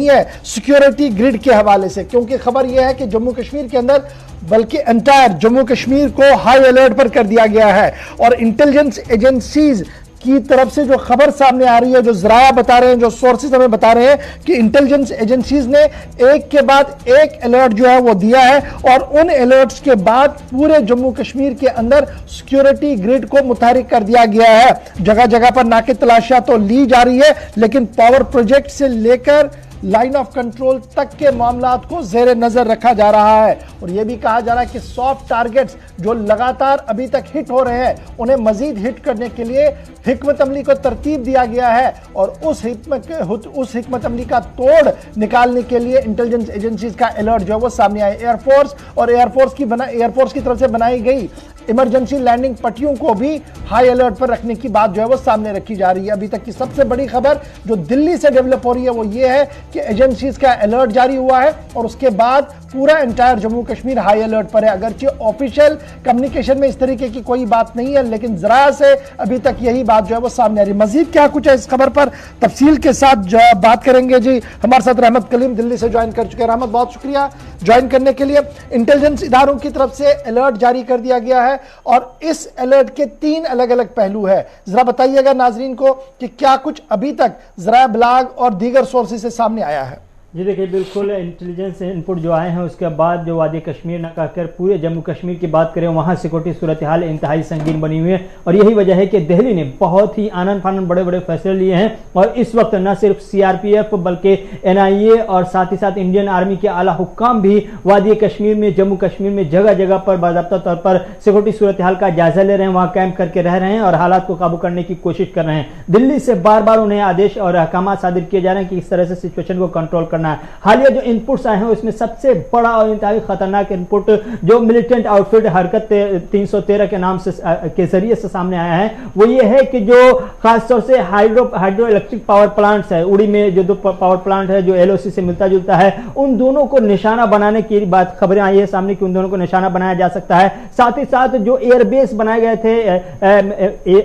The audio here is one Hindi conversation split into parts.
है सिक्योरिटी ग्रिड के हवाले से, क्योंकि खबर यह है कि जम्मू कश्मीर के अंदर बल्कि एंटायर जम्मू कश्मीर को हाई अलर्ट पर कर दिया गया है। और इंटेलिजेंस एजेंसीज की तरफ से जो खबर सामने आ रही है, जो जराया बता रहे हैं, जो सोर्सेज हमें बता रहे हैं कि इंटेलिजेंस एजेंसीज ने एक के बाद एक अलर्ट जो है वो दिया है और उन अलर्ट्स के बाद पूरे जम्मू कश्मीर के अंदर सिक्योरिटी ग्रिड को मुतहरिक कर दिया गया है। जगह जगह पर नाके तलाशियां तो ली जा रही है, लेकिन पावर प्रोजेक्ट से लेकर लाइन ऑफ कंट्रोल तक के मामलात को जेर नजर रखा जा रहा है। और यह भी कहा जा रहा है कि सॉफ्ट टारगेट्स जो लगातार अभी तक हिट हो रहे हैं, उन्हें मजीद हिट करने के लिए हिकमत अमली को तरतीब दिया गया है और उस हिकमत अमली का तोड़ निकालने के लिए इंटेलिजेंस एजेंसीज का अलर्ट जो है वो सामने आए। एयरफोर्स की तरफ से बनाई गई इमरजेंसी लैंडिंग पट्टियों को भी हाई अलर्ट पर रखने की बात जो है वो सामने रखी जा रही है। अभी तक की सबसे बड़ी खबर जो दिल्ली से डेवलप हो रही है वो ये है कि एजेंसीज का अलर्ट जारी हुआ है और उसके बाद पूरा entire Jammu Kashmir high alert पर है। अगरचे ऑफिशियल कम्युनिकेशन में इस तरीके की कोई बात नहीं है, लेकिन जरा से अभी तक यही बात जो है वो सामने आ रही है। मजीद क्या कुछ है इस खबर पर तफसील के साथ बात करेंगे। जी हमारे साथ रहमत कलीम दिल्ली से ज्वाइन कर चुके हैं। रहमत, बहुत शुक्रिया ज्वाइन करने के लिए। इंटेलिजेंस इदारों की तरफ से अलर्ट जारी कर दिया गया है और इस अलर्ट के 3 अलग अलग पहलू है। जरा बताइएगा नाजरीन को कि क्या कुछ अभी तक जरा ब्लाग और दीगर सोर्सेज से सामने आया है। जी देखिए, बिल्कुल इंटेलिजेंस इनपुट जो आए हैं उसके बाद जो वादी कश्मीर न कहकर पूरे जम्मू कश्मीर की बात करें, वहाँ सिक्योरिटी सूरत हाल इंतहाई संगीन बनी हुई है। और यही वजह है कि दिल्ली ने बहुत ही आनंद फानंद बड़े बड़े फैसले लिए हैं और इस वक्त न सिर्फ सीआरपीएफ बल्कि एनआईए और साथ ही साथ इंडियन आर्मी के आला हुक्काम भी वादी कश्मीर में, जम्मू कश्मीर में जगह जगह पर बाज़ाब्ता तौर पर सिक्योरिटी सूरत हाल का जायजा ले रहे हैं, वहाँ कैंप करके रह रहे हैं और हालात को काबू करने की कोशिश कर रहे हैं। दिल्ली से बार बार उन्हें आदेश और अहकाम सादिर किए जा रहे हैं कि इस तरह से सिचुएशन को कंट्रोल करना है। हालिया जो इनपुट्स आए हैं उसमें सबसे बड़ा और इंतहाई खतरनाक इनपुट जो मिलिटेंट आउटफिट हरकत 313 के नाम से के जरिए से सामने आया है वो ये है कि जो खासतौर से हाइड्रो इलेक्ट्रिक पावर प्लांट्स है, उड़ी में जो 2 पावर प्लांट है जो एलओसी से मिलता जुलता है, उन दोनों को निशाना बनाने की बात खबरें आई है सामने कि उन दोनों को निशाना बनाया जा सकता है। साथ ही साथ जो एयरबेस बनाए गए थे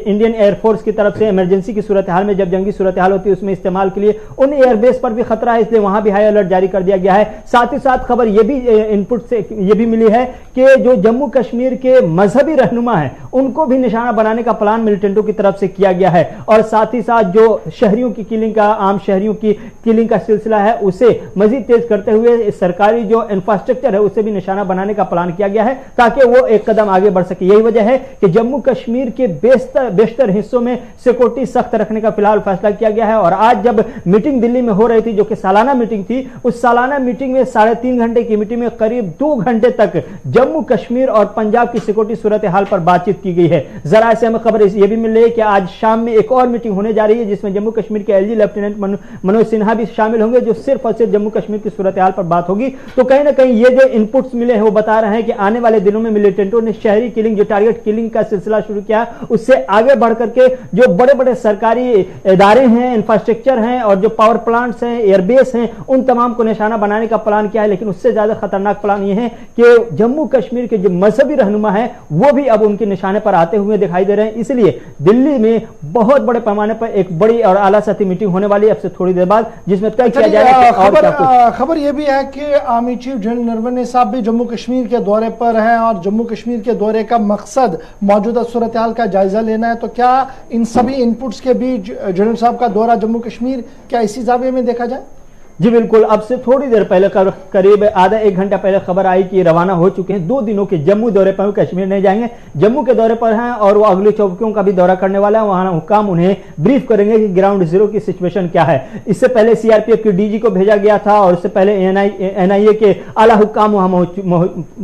इंडियन एयरफोर्स की तरफ से इमरजेंसी की सूरत हाल में, जब जंगी सूरत हाल होती है उसमें इस्तेमाल के लिए, उन एयरबेस पर भी खतरा है, इसलिए वहां भी हाई अलर्ट जारी कर दिया गया है। साथ ही साथ खबर यह भी इनपुट से यह भी मिली है कि जो जम्मू कश्मीर के मजहबी रहनुमा है उनको भी निशाना बनाने का प्लान मिलिटेंटों की तरफ से किया गया है और साथ ही साथ जो शहरियों की किलिंग का, आम शहरियों की किलिंग का सिलसिला है उसे मजीद तेज करते हुए सरकारी जो इंफ्रास्ट्रक्चर है उसे भी निशाना बनाने का प्लान किया गया है ताकि वो एक कदम आगे बढ़ सके। यही वजह है कि जम्मू कश्मीर के बेशतर हिस्सों में सिक्योरिटी सख्त रखने का फिलहाल फैसला किया गया है। और आज जब मीटिंग दिल्ली में हो रही थी जो कि सालाना मीटिंग थी, उस सालाना मीटिंग में 3.5 घंटे की मीटिंग में करीब 2 घंटे तक जम्मू कश्मीर और पंजाब की सिक्योरिटी सूरत हाल पर बातचीत की गई है। जरा से हमें खबर यह भी मिल रही है कि आज शाम में एक और मीटिंग होने जा रही है जिसमें जम्मू कश्मीर के एलजी लेफ्टिनेंट मनोज सिन्हा भी शामिल होंगे, जो सिर्फ और सिर्फ जम्मू कश्मीर की सूरत हाल पर बात होगी। तो कहीं ना कहीं ये जो इनपुट्स मिले हैं वो बता रहे हैं कि आने वाले दिनों में मिलिटेंटों ने शहरी किलिंग, जो टारगेट किलिंग का सिलसिला शुरू किया, उससे आगे बढ़ करके जो बड़े बड़े सरकारी इदारे हैं, इंफ्रास्ट्रक्चर हैं और जो पावर प्लांट्स हैं, एयरबेस हैं, उन तमाम को निशाना बनाने का प्लान किया है। लेकिन उससे ज्यादा खतरनाक प्लान यह है कि जम्मू कश्मीर के जो मजहबी रहनुमा है वो भी अब उनके निशाने पर आते हुए दिखाई दे रहे हैं। इसलिए दिल्ली में बहुत बड़े पैमाने पर एक बड़ी और आला सतही मीटिंग होने वाली है अब से थोड़ी देर बाद, जिसमें तय किया जाएगा। खबर यह भी है कि आर्मी चीफ जनरल नरवणे साहब भी जम्मू कश्मीर के दौरे पर हैं और जम्मू कश्मीर के दौरे का मकसद मौजूदा सूरत हाल का जायजा लेना है। तो क्या इन सभी इनपुट्स के बीच जनरल साहब का दौरा जम्मू कश्मीर क्या इसी जाविये में देखा जाए? जी बिल्कुल, अब से थोड़ी देर पहले करीब आधा 1 घंटा पहले खबर आई कि रवाना हो चुके हैं 2 दिनों के जम्मू दौरे पर, कश्मीर नहीं जाएंगे, जम्मू के दौरे पर हैं और वो अगली चौकियों का भी दौरा करने वाला है। वहां हुक्काम उन्हें ब्रीफ करेंगे कि ग्राउंड जीरो की सिचुएशन क्या है। इससे पहले सीआरपीएफ के डीजी को भेजा गया था और इससे पहले एनआईए के आला हुक्काम वहां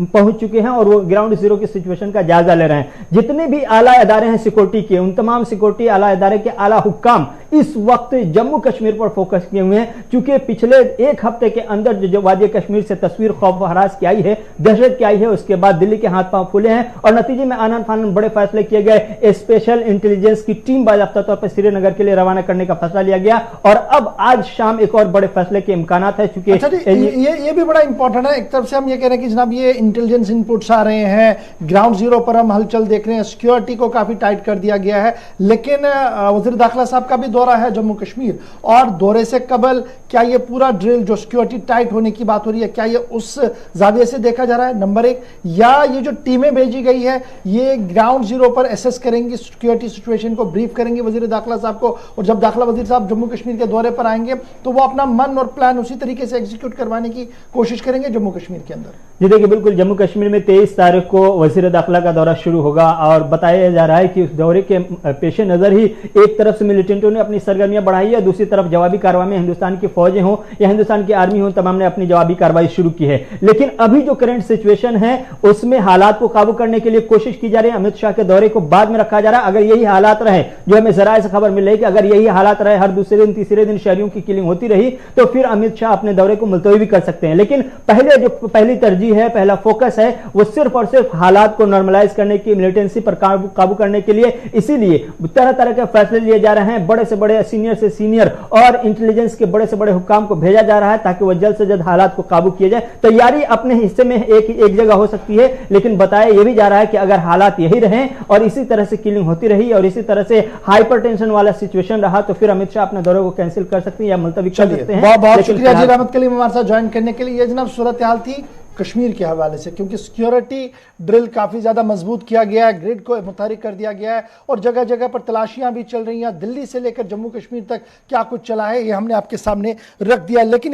पहुंच चुके हैं और वो ग्राउंड जीरो की सिचुएशन का जायजा ले रहे हैं। जितने भी आला इदारे हैं सिक्योरिटी के, उन तमाम सिक्योरिटी आला इदारे के आला हुक्काम इस वक्त जम्मू कश्मीर पर फोकस किए हुए हैं, क्योंकि पिछले 1 हफ्ते के अंदर जो वादी कश्मीर से तस्वीर खौफ हरास की आई है, दहशत की आई है, उसके बाद दिल्ली के हाथ पांव फूले हैं और नतीजे में आनंद फानंद बड़े फैसले किए गए। स्पेशल इंटेलिजेंस की टीम बाज़ाब्ता तौर पर श्रीनगर के लिए रवाना करने का फैसला लिया गया और अब आज शाम एक और बड़े फैसले के इम्कान है। चूंकि ये भी बड़ा इंपॉर्टेंट है। एक तरफ से हम ये कह रहे हैं कि जनाब ये इंटेलिजेंस इनपुट्स आ रहे हैं, ग्राउंड जीरो पर हम हलचल देख रहे हैं, सिक्योरिटी को काफी टाइट कर दिया गया है, लेकिन वज़ीर दाखिला साहब का भी दौरा है जम्मू कश्मीर और दौरे से कबल क्या ये पूरा ड्रिल जो सिक्योरिटी टाइट होने की बात हो रही है, क्या ये उस जाविये से देखा जा रहा है, नंबर एक, या ये जो टीमें भेजी गई है ये ग्राउंड जीरो पर एसेस करेंगी, सिक्योरिटी सिचुएशन को ब्रीफ करेंगे वजीर दाखिला साहब को, और जब दाखिला वजीर साहब जम्मू कश्मीर के दौरे पर आएंगे तो वो अपना मन और प्लान उसी तरीके से एग्जीक्यूट करवाने की कोशिश करेंगे जम्मू कश्मीर के अंदर? जी देखिए, बिल्कुल जम्मू कश्मीर में 23 तारीख को वजीर दाखिला का दौरा शुरू होगा और बताया जा रहा है कि उस दौरे के पेश नजर ही एक तरफ से मिलिटेंटों ने अपनी सरगर्मियां बढ़ाई है, दूसरी तरफ जवाबी कार्रवाई में हिंदुस्तान की फौजें हों या हिंदुस्तान की आर्मी हो, तमाम ने अपनी जवाबी कार्रवाई शुरू की है। लेकिन अभी जो करंट सिचुएशन है उसमें हालात को काबू करने के लिए कोशिश की जा रही है। अमित शाह के दौरे को बाद में रखा जा रहा है। अगर यही हालात रहे, जो हमें जराये से खबर मिल रही है कि अगर यही हालात रहे, हर दूसरे दिन तीसरे दिन शहरियों की किलिंग होती रही, तो फिर अमित शाह अपने दौरे को मुलतवी भी कर सकते हैं। लेकिन पहले जो पहली तरजीह है, पहला फोकस है, वो सिर्फ और सिर्फ हालात को नॉर्मलाइज करने की, मिलिटेंसी पर काबू करने के लिए, इसीलिए तरह तरह के फैसले लिए जा रहे हैं। बड़े से बड़े, सीनियर से सीनियर और इंटेलिजेंस के बड़े से बड़े हुक्काम को भेजा जा रहा है ताकि वह जल्द से जल्द हालात को काबू किया जाए। तैयारी अपने हिस्से में एक जगह हो सकती है, लेकिन बताया यह भी जा रहा है कि अगर हालात यही रहें और इसी तरह से किलिंग होती रही और इसी तरह से हाइपरटेंशन वाला सिचुएशन रहा, तो फिर अमित शाह अपने दौरे को कैंसिल कर सकते हैं या मुलतवी कर सकते हैं। बहुत बहुत शुक्रिया जी रहमत कलीम हमारे साथ ज्वाइन करने के लिए। ये जनाब सूरत हाल थी कश्मीर के हवाले से, क्योंकि सिक्योरिटी ड्रिल काफी ज्यादा मजबूत किया गया है, ग्रिड को मुतहरिक कर दिया गया है और जगह जगह पर तलाशियां भी चल रही हैं। दिल्ली से लेकर जम्मू कश्मीर तक क्या कुछ चला है ये हमने आपके सामने रख दिया। लेकिन